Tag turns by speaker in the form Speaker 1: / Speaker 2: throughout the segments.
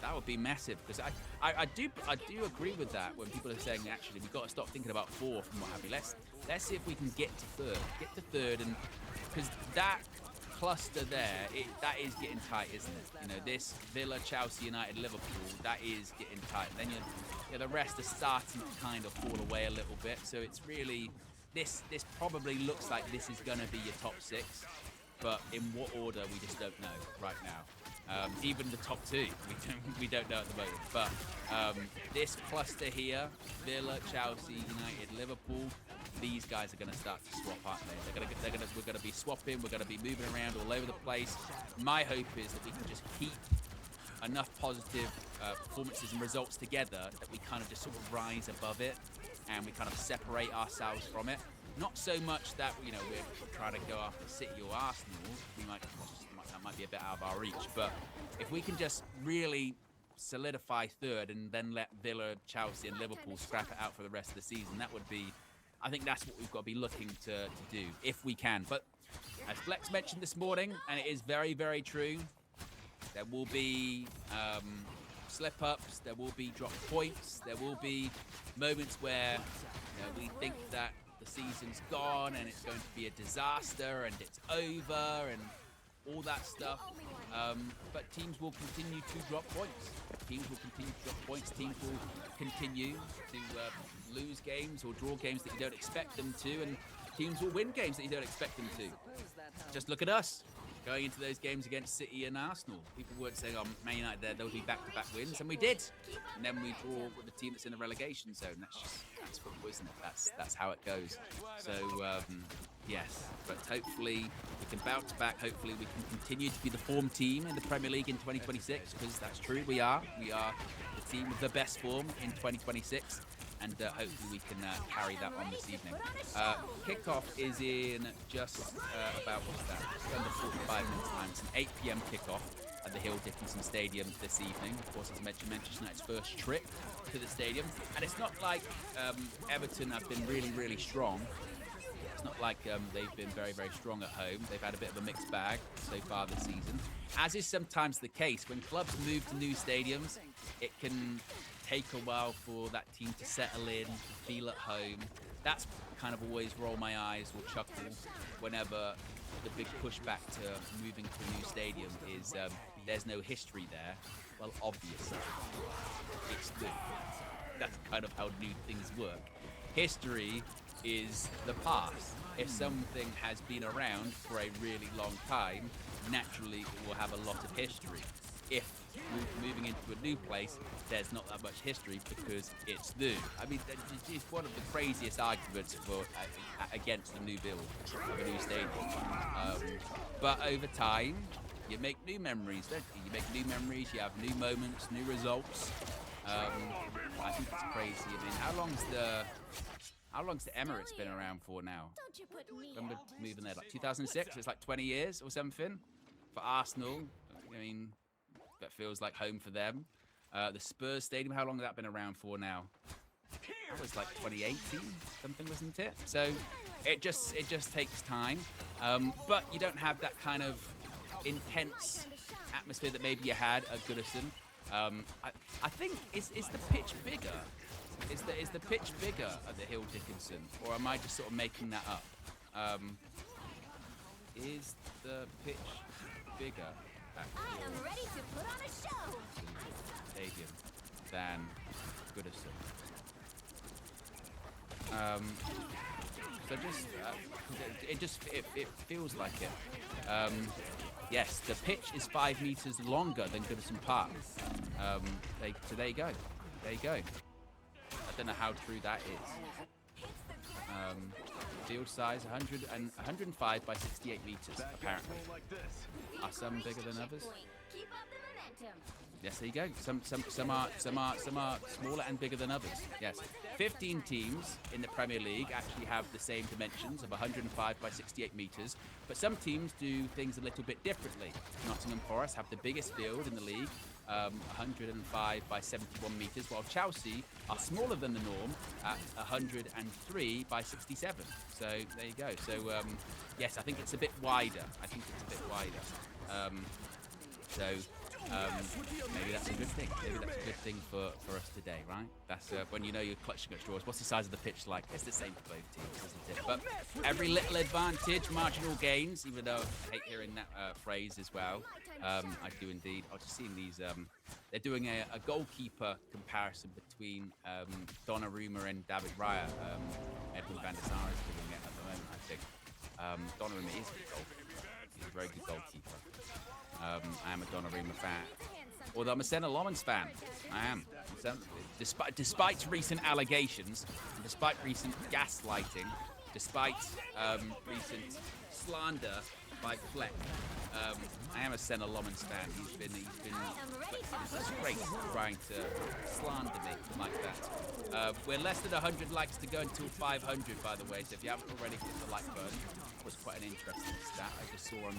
Speaker 1: That would be massive, because I do agree with that when people are saying actually we've got to stop thinking about fourth and what have you. Let's see if we can get to third, and because that cluster there, that is getting tight, isn't it? You know, this Villa, Chelsea, United, Liverpool, that is getting tight. Then the rest are starting to kind of fall away a little bit. So it's really this probably looks like this is going to be your top 6. But in what order, we just don't know right now. Even the top 2, we don't know at the moment. But this cluster here, Villa, Chelsea, United, Liverpool, these guys are going to start to swap, aren't they? We're going to be swapping. We're going to be moving around all over the place. My hope is that we can just keep enough positive performances and results together that we kind of just sort of rise above it and we kind of separate ourselves from it. Not so much that, you know, we're trying to go after City or Arsenal. That might be a bit out of our reach. But if we can just really solidify third and then let Villa, Chelsea and Liverpool scrap it out for the rest of the season, that would be, I think that's what we've got to be looking to do, if we can. But as Flex mentioned this morning, and it is very, very true, there will be slip-ups, there will be drop points, there will be moments where, you know, we think that the season's gone and it's going to be a disaster and it's over and all that stuff. But teams will continue to drop points. Teams will continue to drop points. Teams will continue to lose games or draw games that you don't expect them to, and teams will win games that you don't expect them to. Just look at us going into those games against City and Arsenal. People weren't saying, oh, Man United, there'll be back-to-back wins, and we did. And then we draw with the team that's in the relegation zone. That's football, isn't it? That's how it goes. So, yes, but hopefully we can bounce back. Hopefully we can continue to be the form team in the Premier League in 2026, because that's true, we are. We are the team with the best form in 2026. And hopefully we can carry that on this evening. Kickoff is in just about, what's that? Just under 45 minutes time. It's an 8 p.m. kickoff at the Hill Dickinson Stadium this evening. Of course, as I mentioned, Manchester United's first trip to the stadium. And it's not like Everton have been really, really strong. It's not like they've been very, very strong at home. They've had a bit of a mixed bag so far this season. As is sometimes the case, when clubs move to new stadiums, it can take a while for that team to settle in, to feel at home. That's kind of always roll my eyes or chuckle whenever the big pushback to moving to a new stadium is there's no history there. Well, obviously, it's new. That's kind of how new things work. History is the past. If something has been around for a really long time, naturally it will have a lot of history. If moving into a new place, there's not that much history because it's new. I mean, it's one of the craziest arguments against a new build of a new stadium. But over time, you make new memories, don't you? You make new memories, you have new moments, new results. I think it's crazy. I mean, how long's the Emirates been around for now? Remember moving there like 2006? It's like 20 years or something. For Arsenal, I mean, that feels like home for them. The Spurs Stadium, how long has that been around for now? That was like 2018, something, wasn't it? So it just takes time. But you don't have that kind of intense atmosphere that maybe you had at Goodison. I think is the pitch bigger? Is the pitch bigger at the Hill Dickinson, or am I just sort of making that up? Is the pitch bigger at
Speaker 2: I am ready to put on a show.
Speaker 1: Stadium than Goodison? So it feels like it. Yes, the pitch is 5 meters longer than Goodison Park. So there you go. There you go. I don't know how true that is. Field size 105 by 68 meters, apparently. Are some bigger than others?
Speaker 2: Keep up the momentum.
Speaker 1: Yes, there you go. Some are smaller and bigger than others. Yes. 15 teams in the Premier League actually have the same dimensions of 105 by 68 meters, but some teams do things a little bit differently. Nottingham Forest have the biggest field in the league, 105 by 71 meters, while Chelsea are smaller than the norm at 103 by 67. So there you go. So yes, I think it's a bit wider. So Maybe that's a good thing. Maybe that's a good thing for us today, right? That's when you know you're clutching at straws. What's the size of the pitch like? It's the same for both teams, isn't it? But every little advantage, marginal gains, even though I hate hearing that phrase as well. I do indeed. I was just seeing these. They're doing a goalkeeper comparison between Donnarumma and David Raya. Edwin van der Sar is doing it at the moment, I think. Donnarumma is a good goalkeeper. He's a very good goalkeeper. I am a Donnarumma fan. Although I'm a Senna Lommans fan. I am. Despite recent allegations, and despite recent gaslighting, despite recent slander by Fleck, I am a Senna Lommans fan. He's been disgraced trying to slander me like that. We're less than 100 likes to go until 500, by the way. So if you haven't already hit the like button, it was quite an interesting stat I just saw on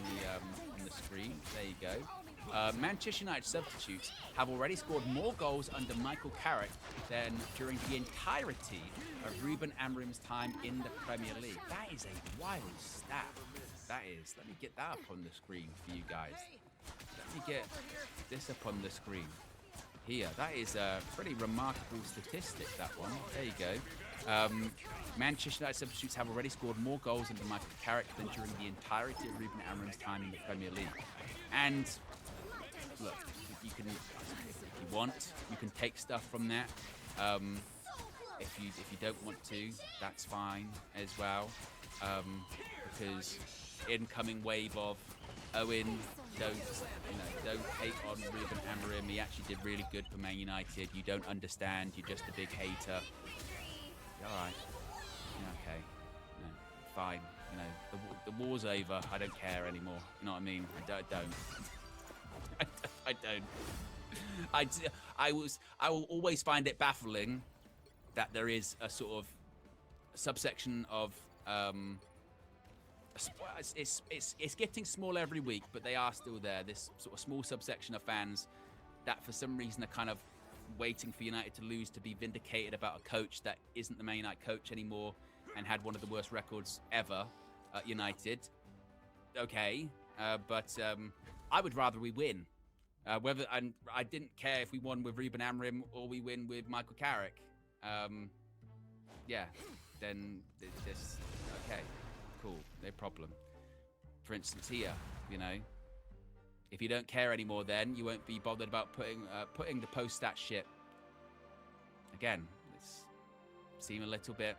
Speaker 1: the screen. There you go. Manchester United substitutes have already scored more goals under Michael Carrick than during the entirety of Ruben Amorim's time in the Premier League. That is a wild stat. That is. Let me get that up on the screen for you guys. Let me get this up on the screen here. That is a pretty remarkable statistic, that one. There you go. Manchester United substitutes have already scored more goals under Michael Carrick than during the entirety of Ruben Amorim's time in the Premier League. And look, you can, if you want, you can take stuff from that. If you don't want to, that's fine as well. Because incoming wave of Owen, don't hate on Ruben Amorim. He actually did really good for Man United. You don't understand. You're just a big hater. All right. Yeah, okay. No, fine. You know, the war's over. I don't care anymore. You know what I mean? I don't. I don't. I will always find it baffling that there is a sort of subsection of it's getting smaller every week, but they are still there. This sort of small subsection of fans that for some reason are kind of waiting for United to lose to be vindicated about a coach that isn't the Man United coach anymore and had one of the worst records ever at United. Okay, but I would rather we win. I didn't care if we won with Ruben Amorim or we win with Michael Carrick. Yeah, then this okay, cool, no problem. For instance, here, you know, if you don't care anymore, then you won't be bothered about putting the post-stat shit. Again, it's seem a little bit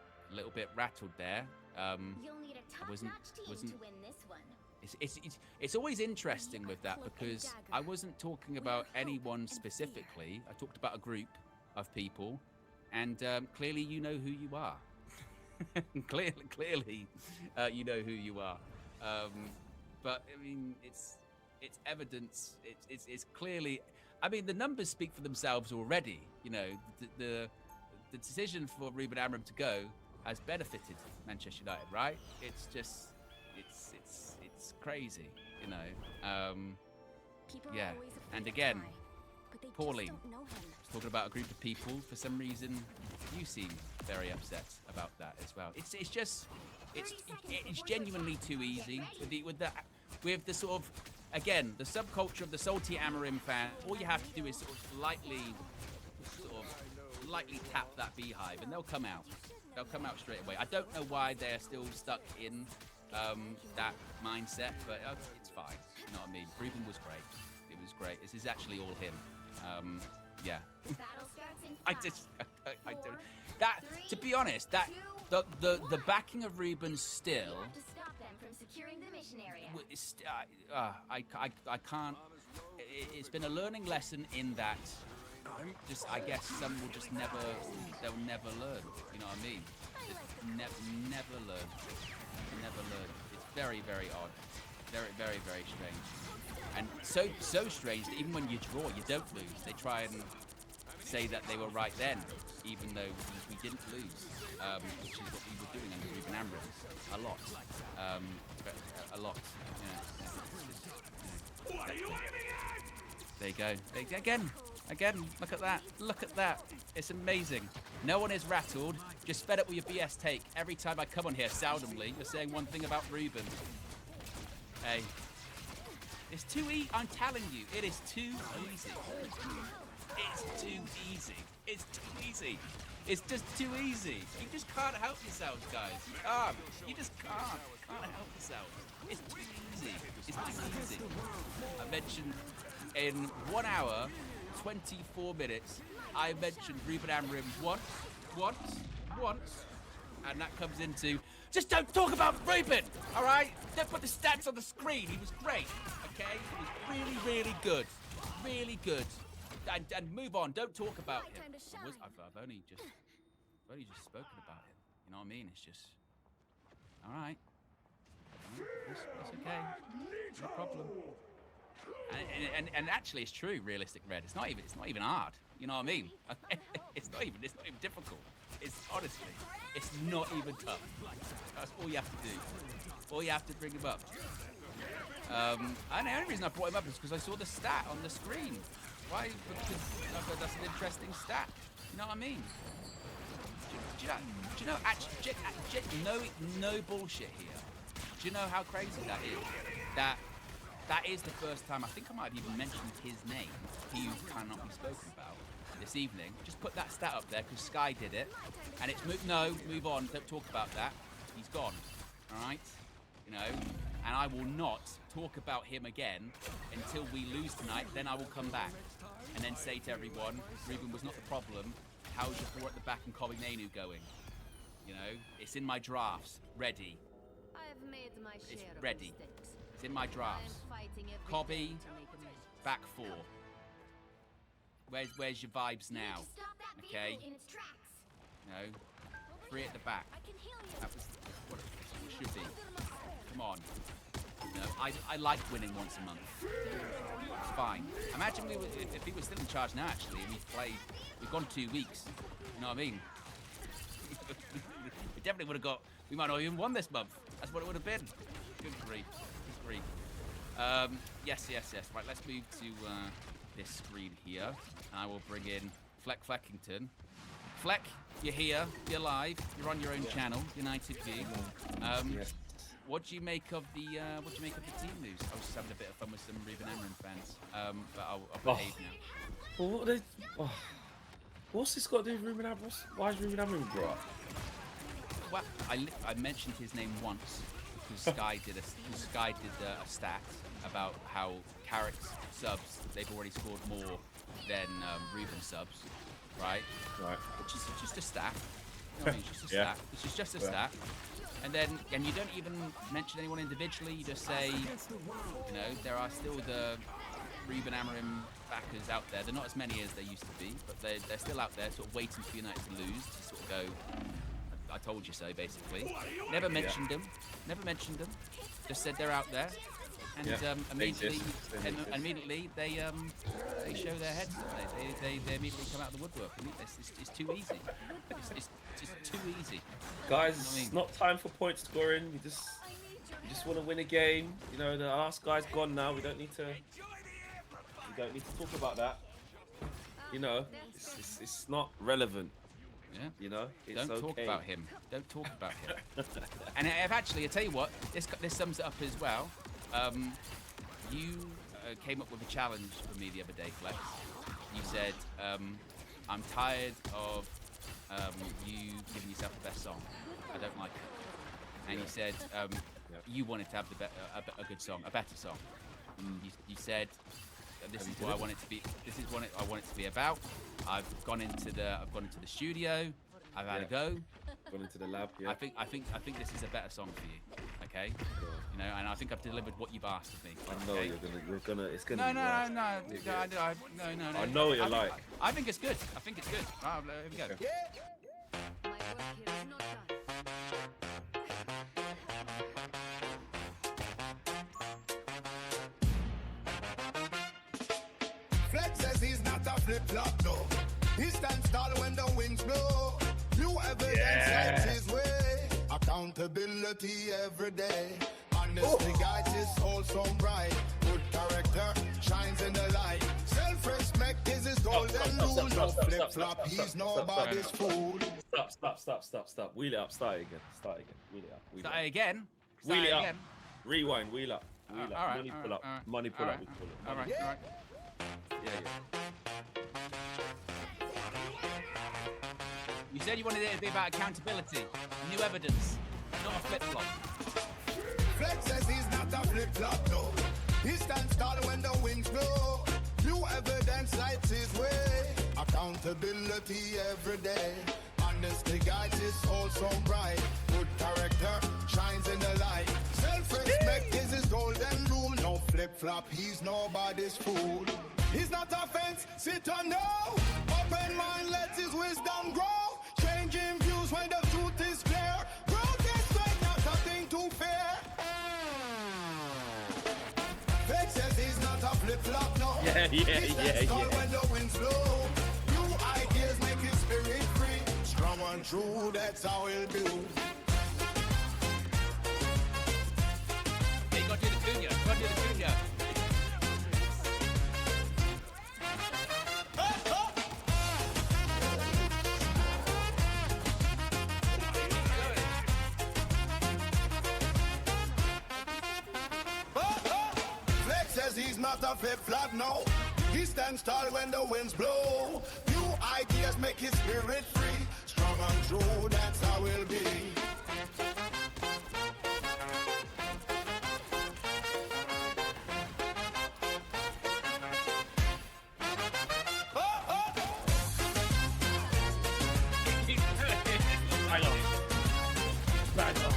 Speaker 1: rattled there.
Speaker 2: You'll need a top-notch team to win this one.
Speaker 1: It's always interesting with that because I wasn't talking about anyone specifically. I talked about a group of people, and clearly you know who you are. clearly, you know who you are. But I mean, it's evidence. It's clearly. I mean, the numbers speak for themselves already. You know, the decision for Ruben Amorim to go has benefited Manchester United, right? It's just, it's crazy, you know. Yeah, and again, Pauline, talking about a group of people. For some reason, you seem very upset about that as well. It's just, it's genuinely too easy with the sort of, again, the subculture of the salty Amorim fan. All you have to do is sort of lightly tap that beehive, and they'll come out. They'll come out straight away. I don't know why they're still stuck in that mindset, but it's fine. You know what I mean? Ruben was great. It was great. This is actually all him. Yeah. I don't. That, to be honest, that the backing of Ruben still. I can't. It's been a learning lesson in that. I guess some will just they'll never learn. You know what I mean? Never learn. Never learn. It's very, very odd. Very, very, very strange. And so strange that even when you draw, you don't lose. They try and say that they were right then, even though we didn't lose, which is what we were doing under Ruben Amorim. A lot. A lot. Yeah. What are you aiming at? There you go. Again, look at that. Look at that. It's amazing. No one is rattled. Just fed up with your BS take. Every time I come on here, seldomly, you're saying one thing about Ruben. Hey. It's too easy. I'm telling you, it is too easy. It's too easy. It's too easy. It's just too easy. You just can't help yourselves, guys. You can't. You just can't. You can't help yourselves. It's too easy. It's too easy. I mentioned in 1 hour, 24 minutes, I mentioned Ruben Amorim once, and that comes into, just don't talk about Ruben, all right? Don't put the stats on the screen. He was great, okay? He was really, really good. Really good. And move on. Don't talk about him. I've only just spoken about him. You know what I mean? It's just, all right. It's okay. No problem. And actually, it's true. Realistic Red. It's not even hard. You know what I mean? It's not even difficult. It's honestly, it's not even tough. That's all you have to do. All you have to bring him up. And the only reason I brought him up is because I saw the stat on the screen. Why? Because that's an interesting stat. You know what I mean? Do you know? Actually, no bullshit here. Do you know how crazy that is? That is the first time, I think I might have even mentioned his name, he who cannot be spoken about, this evening. Just put that stat up there because Sky did it, and it's move on. Don't talk about that. He's gone. All right, you know. And I will not talk about him again until we lose tonight. Then I will come back and then say to everyone, Ruben was not the problem. How's your four at the back and Kobe Mainu going? You know, it's in my drafts, ready.
Speaker 2: I've made my share
Speaker 1: It's ready.
Speaker 2: Of mistakes.
Speaker 1: It's in my drafts. Kobe, back four. Where's your vibes now? Okay. You know, three at the back. That was what it should be. Come on. You know, I like winning once a month. It's fine. Imagine if he was still in charge now. Actually, we've gone 2 weeks. You know what I mean? We definitely would have got. We might not even won this month. That's what it would have been. Good grief. Good grief. Yes. Right, let's move to this screen here. And I will bring in Fleck Fleckington. Fleck, you're here. You're live. You're on your own channel, United View.
Speaker 3: Yes.
Speaker 1: What do you make of the team moves? I was just having a bit of fun with some Ruben Amorim fans. But I'll behave now.
Speaker 3: Well, what's this got to do with Ruben Amorim? Why is Ruben Amorim brought up?
Speaker 1: Well, I mentioned his name once because Sky did a stat about how Carrick's subs, they've already scored more than Ruben subs, right? Right. Which is just a stat. You know what I mean? It's just a stat. It's just a stat. And you don't even mention anyone individually. You just say, you know, there are still the Ruben Amorim backers out there. They're not as many as they used to be, but they're still out there, sort of waiting for United to lose to sort of go, I told you so, basically. Never mentioned them. Never mentioned them. Just said they're out there. And immediately they show their heads. They immediately come out of the woodwork. It's too easy. It's just too easy.
Speaker 3: Guys, it's not time for point scoring. You just want to win a game. You know, the last guy's gone now. We don't need to talk about that. You know, it's not relevant.
Speaker 1: Yeah.
Speaker 3: You know,
Speaker 1: don't talk about him. Don't talk about him. And actually, I tell you what, this sums it up as well. You came up with a challenge for me the other day, Flex. You said, I'm tired of you giving yourself the best song. I don't like it. And you said you wanted to have a good song, a better song. You said, this is what I want it to be. This is what I want it to be about. I've gone into the studio. I've had a go.
Speaker 3: Gone into the lab. Yeah.
Speaker 1: I think this is a better song for you. Okay. Yeah. You know, and I think I've delivered what you've asked of me.
Speaker 3: I know
Speaker 1: okay?
Speaker 3: you're gonna. It's gonna. No.
Speaker 1: I
Speaker 3: know what you're like.
Speaker 1: I think it's good. I think it's good. Right, here we go.
Speaker 3: Yeah.
Speaker 2: My work here is not done.
Speaker 4: Flex says he's not a flip-flop, no. He stands tall when the winds blow. New evidence lights his way. Accountability every day. Honestly, guys, his soul so bright. Good character shines in the light. Self-respect is his golden rule. No flip-flop, he's nobody's fool.
Speaker 3: Stop. Wheel it up. Start it again. Wheel it up.
Speaker 1: Start it again.
Speaker 3: Wheel it up. Rewind. Wheel up. Relax.
Speaker 1: All right,
Speaker 3: Money
Speaker 1: all
Speaker 3: pull
Speaker 1: right,
Speaker 3: up.
Speaker 1: all right,
Speaker 3: Money pull
Speaker 1: all
Speaker 3: up.
Speaker 1: right,
Speaker 3: We call it.
Speaker 1: all right, all right.
Speaker 3: Yeah.
Speaker 1: You said you wanted it to be about accountability, new evidence, not a flip-flop.
Speaker 4: Flex says he's not a flip-flop, no. He stands tall when the winds blow. New evidence lights his way. Accountability every day. Honesty guides his soul so bright. Good character shines in the light. Self-respect is his golden rule. No flip-flop, he's nobody's fool. He's not a fence, sit on no. Open mind, let his wisdom grow. Changing views when the truth is clear. Growth is great, not a thing to fear. Fake says he's not a flip-flop, no.
Speaker 3: Yeah.
Speaker 4: When the winds blow. New ideas make his spirit free. Strong and true, that's how he'll do.
Speaker 1: Hey, you gotta do the Cunha.
Speaker 4: Flex says he's not a flip-flop, no. He stands tall when the winds blow. New ideas make his spirit free. Strong and true, that's how he'll be.
Speaker 3: Hang on. Back up.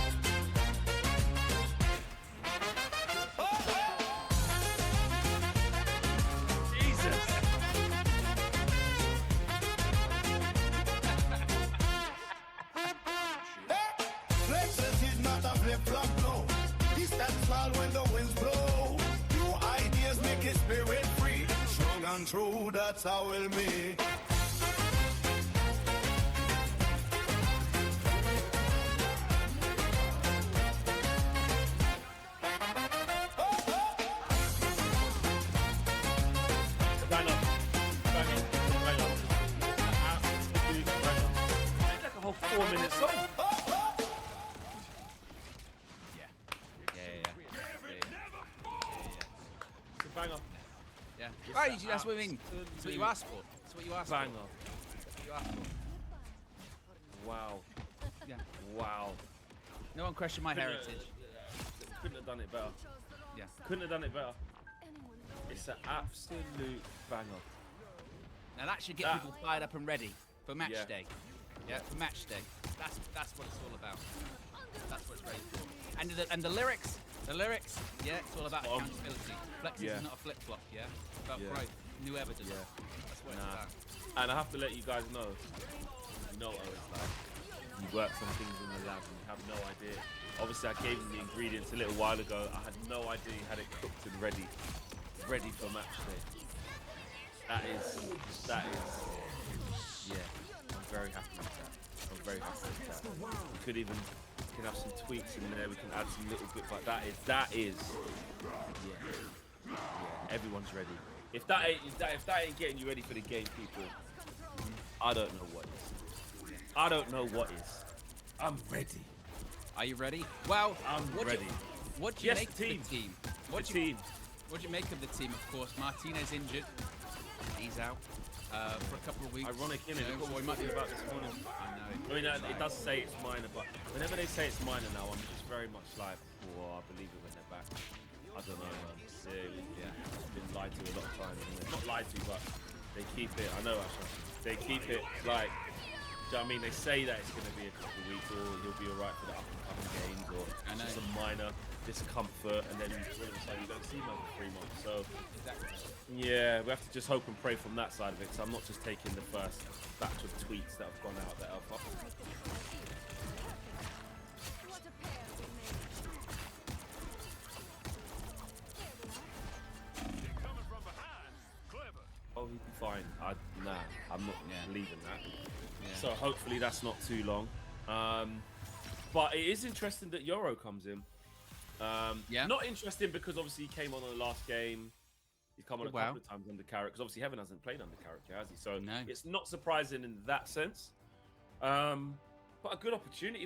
Speaker 3: Jesus.
Speaker 4: Flex says he's not a flip-flop, no. He stands tall when the winds blow. New ideas make his spirit free. Strong and true, that's how we'll be.
Speaker 3: Bang up. Absolute bang up. It's like a whole 4-minute song. It's a banger.
Speaker 1: Yeah. Right, that's what I mean. That's what you asked for. That's what you asked
Speaker 3: Banger.
Speaker 1: for. That's what you asked for.
Speaker 3: Wow.
Speaker 1: Yeah.
Speaker 3: Wow.
Speaker 1: No one questioned my heritage.
Speaker 3: Couldn't have done it better.
Speaker 1: Yeah.
Speaker 3: Couldn't have done it better. It's an absolute banger.
Speaker 1: Now that should get
Speaker 3: That-
Speaker 1: people fired up and ready for match
Speaker 3: Yeah.
Speaker 1: day. Yeah, for match day. That's what it's all about. That's what it's ready for. And the lyrics, yeah, it's all about accountability. Flexes
Speaker 3: Yeah.
Speaker 1: is not a flip-flop, yeah? It's about
Speaker 3: Yeah.
Speaker 1: growth, new evidence.
Speaker 3: Yeah.
Speaker 1: That's what
Speaker 3: Nah.
Speaker 1: it's about.
Speaker 3: And I have to let you guys know, you know what it's like. You work some things in the lab and you have no idea. Obviously, I gave you the ingredients a little while ago. I had no idea you had it cooked and ready for match day. That is, yeah. I'm very happy with that. I'm very happy with that. We can have some tweaks in there. We can add some little bits like that. Yeah. Everyone's ready. If that ain't getting you ready for the game, people, I don't know what is. I don't know what is. I'm ready.
Speaker 1: Are you ready? Well,
Speaker 3: I'm ready.
Speaker 1: What do you
Speaker 3: Yes,
Speaker 1: make
Speaker 3: team.
Speaker 1: of the team?
Speaker 3: What team?
Speaker 1: What do you make of the team? Of course, Martinez injured. He's out for a couple of weeks.
Speaker 3: Ironic, innit?
Speaker 1: You know,
Speaker 3: Look what we might be about this morning.
Speaker 1: I know.
Speaker 3: I mean, it does say it's minor, but whenever they say it's minor now, I'm just very much like, oh, I believe it when they're back. I don't know, man. Yeah, it's been lied to a lot of times. Isn't it? Not lied to, but they keep it. I know, actually. They keep it like. Do you know what I mean? They say that it's going to be a couple of weeks, or he'll be alright for the up-and-coming games, or just a minor discomfort, and then all of a sudden you don't see him over 3 months. So, yeah, we have to just hope and pray from that side of it. So I'm not just taking the first batch of tweets that have gone out that are oh, he'd be fine. Nah, I'm not believing that.
Speaker 1: Yeah.
Speaker 3: So hopefully that's not too long. But it is interesting that Yoro comes in.
Speaker 1: Yeah.
Speaker 3: Not interesting because obviously he came on the last game. He's come on a couple of times under Carrot because obviously Heaven hasn't played under Carrot, has he? So
Speaker 1: No.
Speaker 3: it's not surprising in that sense. But a good opportunity